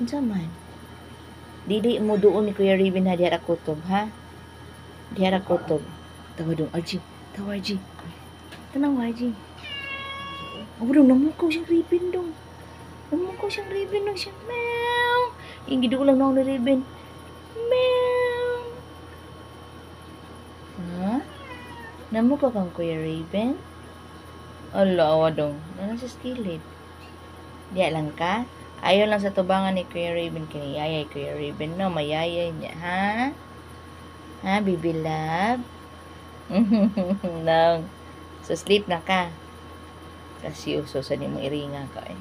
Unsa man? Dili mo doon ni Kuya Raven ha, diha ra kutob ha. Diha ra kutob. Tawa dong RG. Tawa RG. Tanang RG. Oh, dong namukaw siyang Raven dong. Namukaw siyang Raven dong siya. Meow. Yung gidulang na ako ni Raven. Meow. Ha? Namukaw kang Kuya Raven? Ala, awa dong. Ano sa skilid? Diya lang ka? Ayaw lang sa tubangan ni Kuya Raven. Kiniyayay Kuya Raven. No, mayayay niya. Ha? Ha, baby love? No. So, sleep na ka. Kasi uso sa mo iringa ka eh.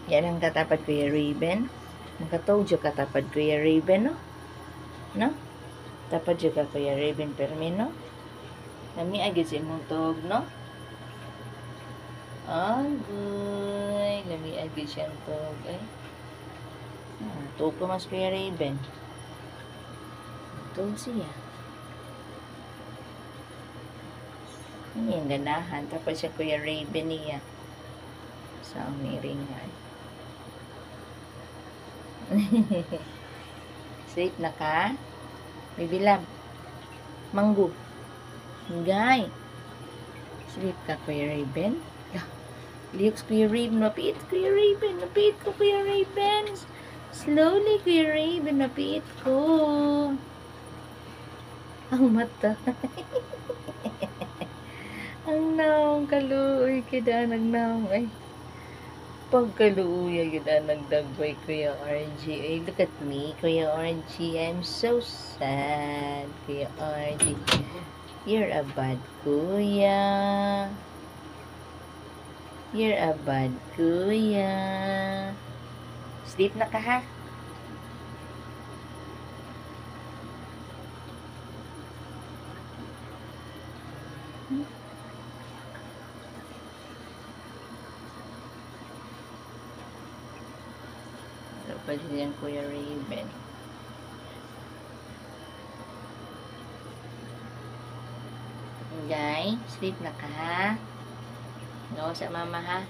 Yan ang katapat Kuya Raven. Makatawad yung katapat Kuya Raven, no? No? Tapad yung ka Kuya Raven Permino. Kami agad sa imong tog, no? Agoy. Lami agad siyang tog, eh. Tog ko mas Kuya Raven. Tog siya. Ini ang ganahan. Tapos siya Kuya Raven niya. Sa umiringan. Sleep na ka? Baby love. Manggo. Ngay. Sleep ka Kuya Raven? Liuks Kuya Raven. Mapiit Kuya Raven. Mapiit ko Kuya Raven. Slowly Kuya Raven. Mapiit ko. Ang mata. Ang naong kaluoy. Kida nagnaong ay. Pagkaluoy. Kida nagdagway Kuya RG. Ay, look at me Kuya RG. I'm so sad Kuya RG. You're a bad kuya. You're a bad kuya. Sleep na ka ha? Dapat yan Kuya Raven. Guys, sleep na ka ha? No, sa mama ha?